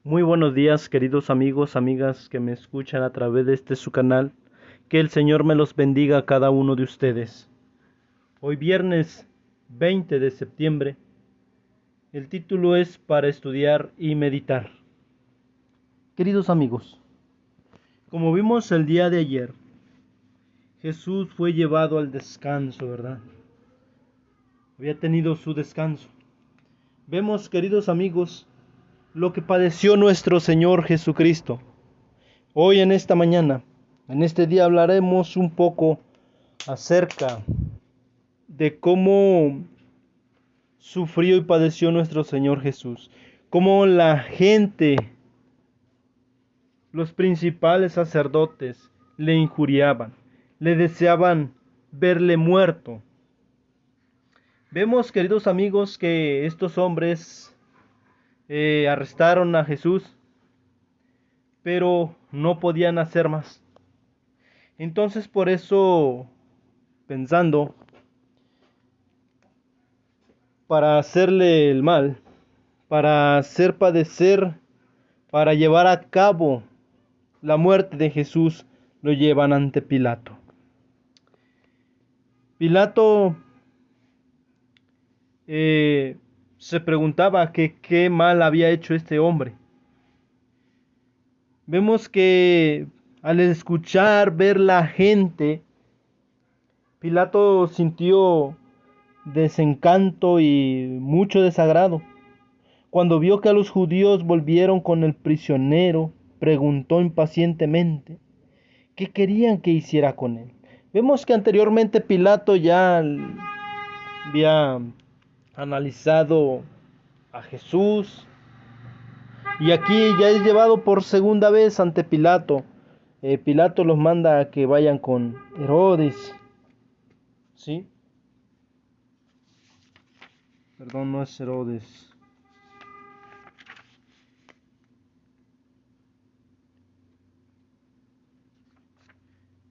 Muy buenos días, queridos amigos, amigas que me escuchan a través de su canal. Que el Señor me los bendiga a cada uno de ustedes. Hoy viernes 20 de septiembre, el título es Para estudiar y meditar. Queridos amigos, como vimos el día de ayer, Jesús fue llevado al descanso, ¿verdad? Había tenido su descanso. Vemos, queridos amigos, lo que padeció nuestro Señor Jesucristo. Hoy en esta mañana, en este día hablaremos un poco acerca de cómo sufrió y padeció nuestro Señor Jesús, cómo la gente, los principales sacerdotes, le injuriaban, le deseaban verle muerto. Vemos, queridos amigos, que estos hombres arrestaron a Jesús, pero no podían hacer más. Entonces, por eso, pensando para hacerle el mal, para hacer padecer, para llevar a cabo la muerte de Jesús, lo llevan ante Pilato. Pilato se preguntaba que qué mal había hecho este hombre. Vemos que al escuchar, ver la gente, Pilato sintió desencanto y mucho desagrado. Cuando vio que a los judíos volvieron con el prisionero, preguntó impacientemente qué querían que hiciera con él. Vemos que anteriormente Pilato ya había analizado a Jesús y aquí ya es llevado por segunda vez ante Pilato. Pilato los manda a que vayan con Herodes, ¿sí? Perdón, no es Herodes.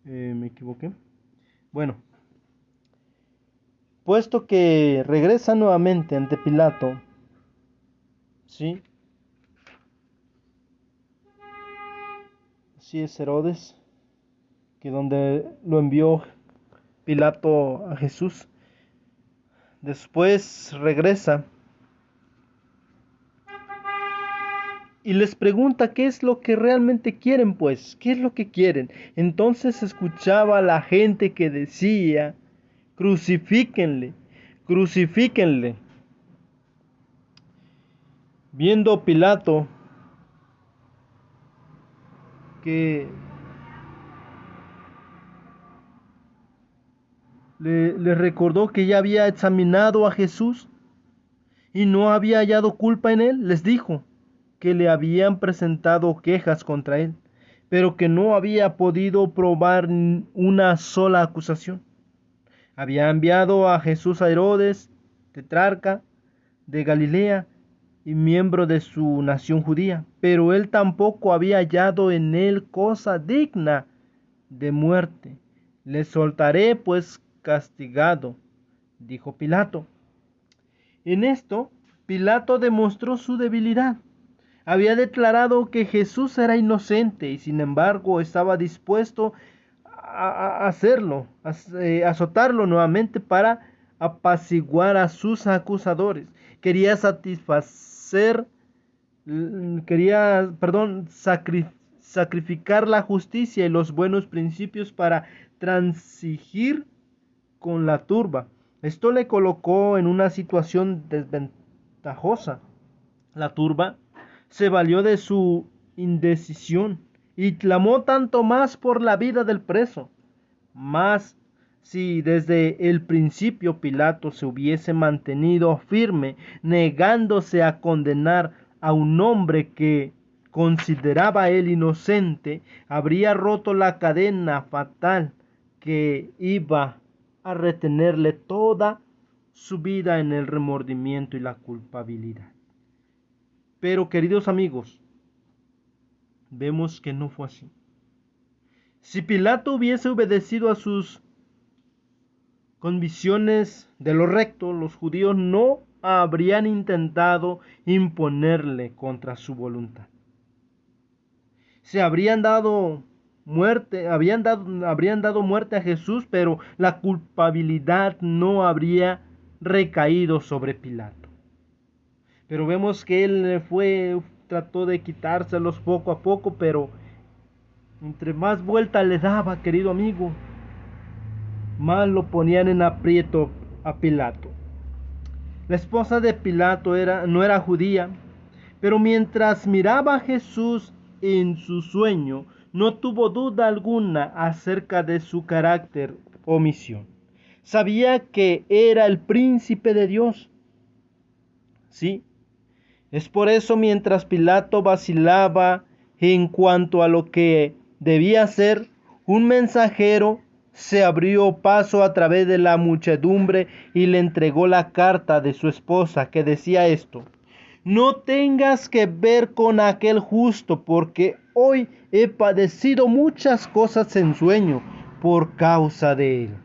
Me equivoqué. Bueno, puesto que regresa nuevamente ante Pilato, ¿sí? Sí es Herodes, que donde lo envió Pilato a Jesús. Después regresa y les pregunta qué es lo que realmente quieren, pues, qué es lo que quieren. Entonces escuchaba a la gente que decía, crucifíquenle, crucifíquenle. Viendo Pilato que le recordó que ya había examinado a Jesús y no había hallado culpa en él, les dijo que le habían presentado quejas contra él, pero que no había podido probar una sola acusación. Había enviado a Jesús a Herodes, tetrarca de Galilea y miembro de su nación judía, pero él tampoco había hallado en él cosa digna de muerte. Le soltaré pues castigado, dijo Pilato. En esto, Pilato demostró su debilidad. Había declarado que Jesús era inocente y sin embargo estaba dispuesto a hacerlo, azotarlo nuevamente para apaciguar a sus acusadores. Quería sacrificar la justicia y los buenos principios para transigir con la turba. Esto le colocó en una situación desventajosa. La turba se valió de su indecisión y clamó tanto más por la vida del preso. Mas si desde el principio Pilato se hubiese mantenido firme, negándose a condenar a un hombre que consideraba él inocente, habría roto la cadena fatal que iba a retenerle toda su vida en el remordimiento y la culpabilidad. Pero, queridos amigos, vemos que no fue así. Si Pilato hubiese obedecido a sus convicciones de lo recto, los judíos no habrían intentado imponerle contra su voluntad. Se habrían dado muerte, habrían dado muerte a Jesús, pero la culpabilidad no habría recaído sobre Pilato. Pero vemos que él trató de quitárselos poco a poco, pero entre más vuelta le daba, querido amigo, más lo ponían en aprieto a Pilato. La esposa de Pilato no era judía, pero mientras miraba a Jesús en su sueño, no tuvo duda alguna acerca de su carácter o misión. Sabía que era el príncipe de Dios. Sí, es por eso mientras Pilato vacilaba en cuanto a lo que debía hacer, un mensajero se abrió paso a través de la muchedumbre y le entregó la carta de su esposa que decía esto: no tengas que ver con aquel justo, porque hoy he padecido muchas cosas en sueño por causa de él.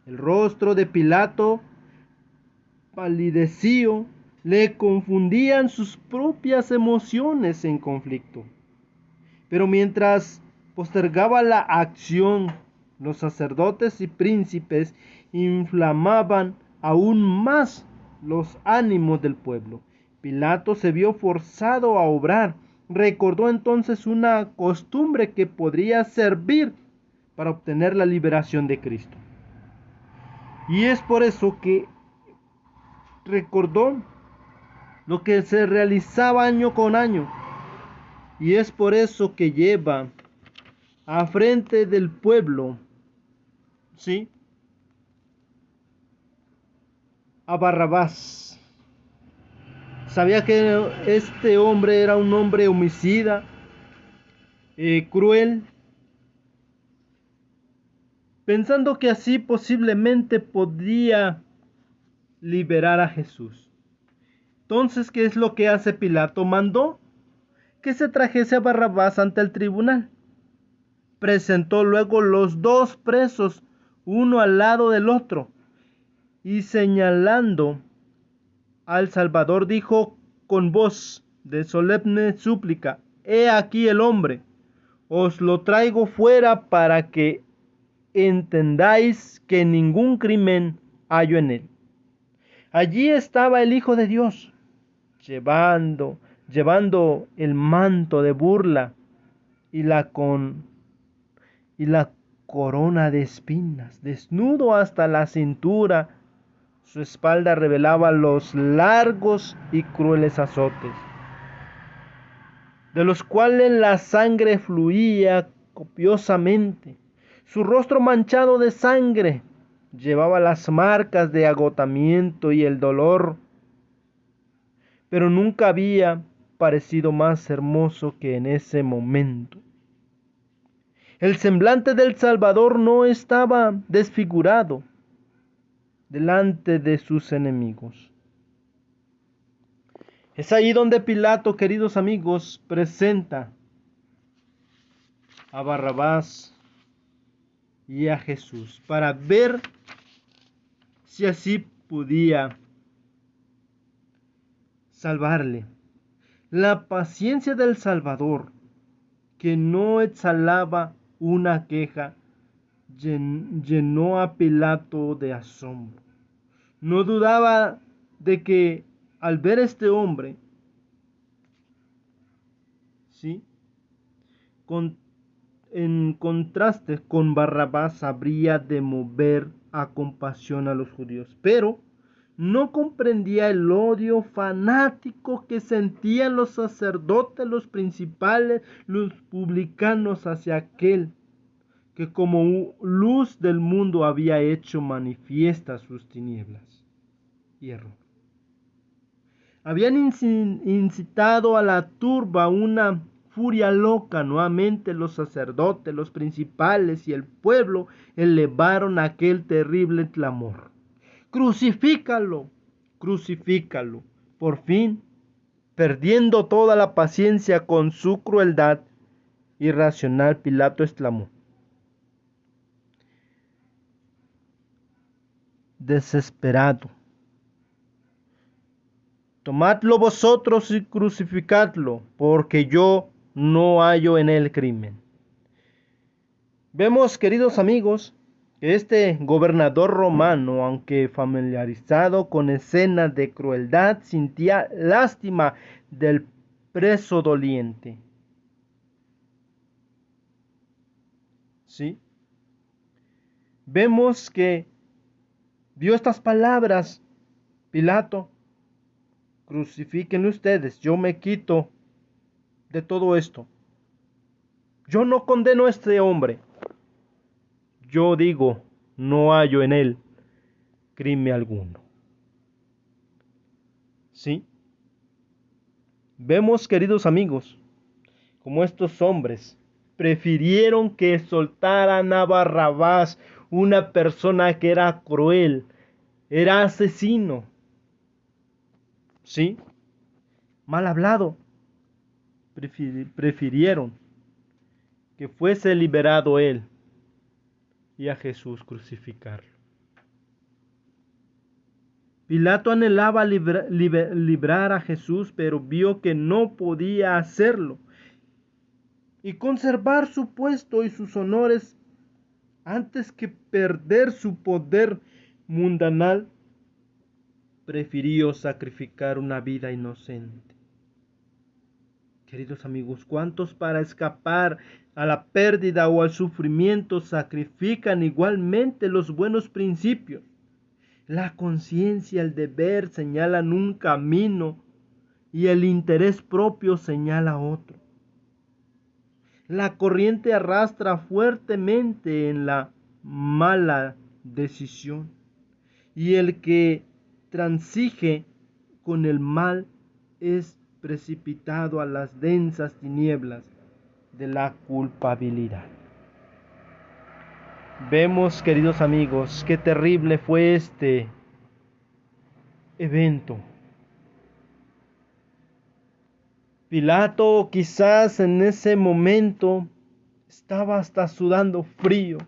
El rostro de Pilato palideció, le confundían sus propias emociones en conflicto. Pero mientras postergaba la acción, los sacerdotes y príncipes inflamaban aún más los ánimos del pueblo. Pilato se vio forzado a obrar. Recordó entonces una costumbre que podría servir para obtener la liberación de Cristo. Y es por eso que recordó lo que se realizaba año con año. Y es por eso que lleva a frente del pueblo, ¿sí?, a Barrabás. Sabía que este hombre era un hombre homicida, cruel, pensando que así posiblemente podía liberar a Jesús. Entonces, ¿qué es lo que hace Pilato? Mandó que se trajese a Barrabás ante el tribunal. Presentó luego los dos presos, uno al lado del otro, y señalando al Salvador dijo con voz de solemne súplica: he aquí el hombre, os lo traigo fuera para que entendáis que ningún crimen hallo en él. Allí estaba el Hijo de Dios, llevando el manto de burla y la corona de espinas, desnudo hasta la cintura. Su espalda revelaba los largos y crueles azotes, de los cuales la sangre fluía copiosamente. Su rostro manchado de sangre llevaba las marcas de agotamiento y el dolor, pero nunca había parecido más hermoso que en ese momento. El semblante del Salvador no estaba desfigurado delante de sus enemigos. Es ahí donde Pilato, queridos amigos, presenta a Barrabás y a Jesús para ver si así podía salvarle. La paciencia del Salvador, que no exhalaba una queja, llenó a Pilato de asombro. No dudaba de que al ver a este hombre, ¿sí?, en contraste con Barrabás, habría de mover a compasión a los judíos, pero no comprendía el odio fanático que sentían los sacerdotes, los principales, los publicanos hacia aquel que como luz del mundo había hecho manifiestas sus tinieblas y error. Habían incitado a la turba una furia loca. Nuevamente los sacerdotes, los principales y el pueblo elevaron aquel terrible clamor: crucifícalo, crucifícalo. Por fin, perdiendo toda la paciencia con su crueldad irracional, Pilato exclamó, desesperado: tomadlo vosotros y crucificadlo, porque yo no hallo en él crimen. Vemos, queridos amigos, que este gobernador romano, aunque familiarizado con escenas de crueldad, sentía lástima del preso doliente. ¿Sí? Vemos que dio estas palabras: Pilato, crucifíquenlo ustedes, yo me quito de todo esto. Yo no condeno a este hombre. Yo digo, no hallo en él crimen alguno. ¿Sí? Vemos, queridos amigos, como estos hombres prefirieron que soltaran a Barrabás, una persona que era cruel, era asesino. ¿Sí? Mal hablado. Prefirieron que fuese liberado él y a Jesús crucificarlo. Pilato anhelaba librar a Jesús, pero vio que no podía hacerlo y conservar su puesto y sus honores antes que perder su poder mundanal. Prefirió sacrificar una vida inocente. Queridos amigos, ¿cuántos para escapar a la pérdida o al sufrimiento sacrifican igualmente los buenos principios? La conciencia, el deber señalan un camino y el interés propio señala otro. La corriente arrastra fuertemente en la mala decisión y el que transige con el mal es precipitado a las densas tinieblas de la culpabilidad. Vemos, queridos amigos, qué terrible fue este evento. Pilato quizás en ese momento estaba hasta sudando frío.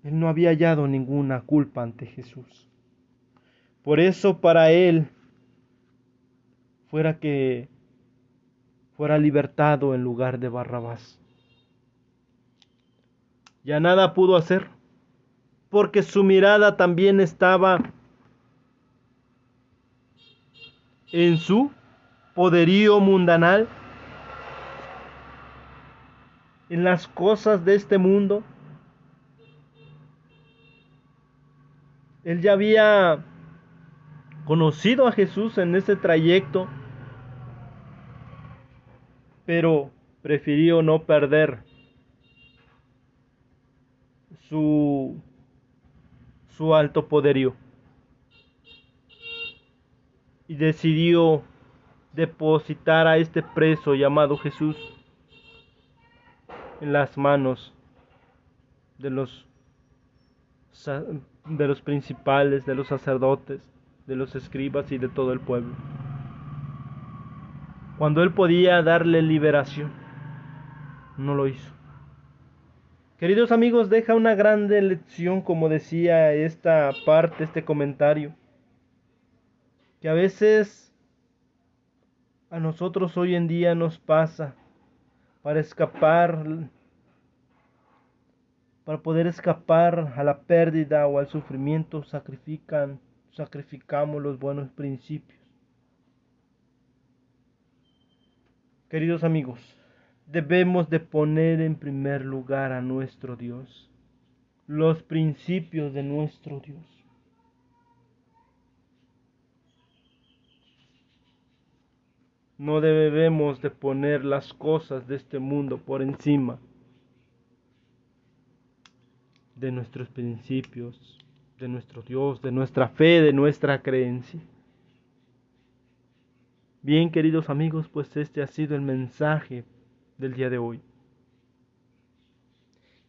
Él no había hallado ninguna culpa ante Jesús. Por eso para él fuera libertado en lugar de Barrabás. Ya nada pudo hacer, porque su mirada también estaba en su poderío mundanal, en las cosas de este mundo. Él ya había conocido a Jesús en ese trayecto, pero prefirió no perder su alto poderío y decidió depositar a este preso llamado Jesús en las manos de los principales, de los sacerdotes, de los escribas y de todo el pueblo, cuando él podía darle liberación. No lo hizo. Queridos amigos, deja una grande lección, como decía esta parte, este comentario, que a veces a nosotros hoy en día nos pasa. Para poder escapar a la pérdida o al sufrimiento, sacrificamos los buenos principios. Queridos amigos, debemos de poner en primer lugar a nuestro Dios, los principios de nuestro Dios. No debemos de poner las cosas de este mundo por encima de nuestros principios, de nuestro Dios, de nuestra fe, de nuestra creencia. Bien, queridos amigos, pues este ha sido el mensaje del día de hoy.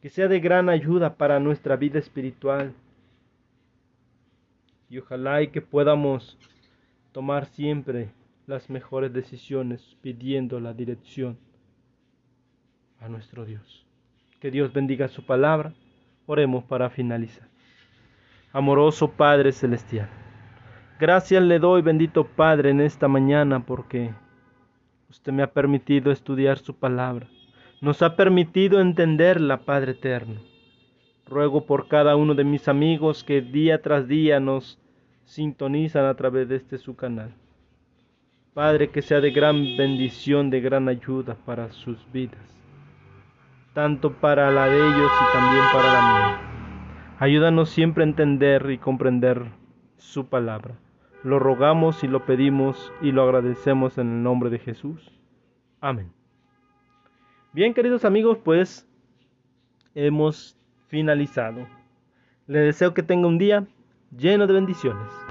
Que sea de gran ayuda para nuestra vida espiritual. Y ojalá y que podamos tomar siempre las mejores decisiones pidiendo la dirección a nuestro Dios. Que Dios bendiga su palabra. Oremos para finalizar. Amoroso Padre Celestial, gracias le doy, bendito Padre, en esta mañana porque Usted me ha permitido estudiar su palabra. Nos ha permitido entenderla, Padre eterno. Ruego por cada uno de mis amigos que día tras día nos sintonizan a través de su canal. Padre, que sea de gran bendición, de gran ayuda para sus vidas, tanto para la de ellos y también para la mía. Ayúdanos siempre a entender y comprender su palabra. Lo rogamos y lo pedimos y lo agradecemos en el nombre de Jesús. Amén. Bien, queridos amigos, pues hemos finalizado. Les deseo que tenga un día lleno de bendiciones.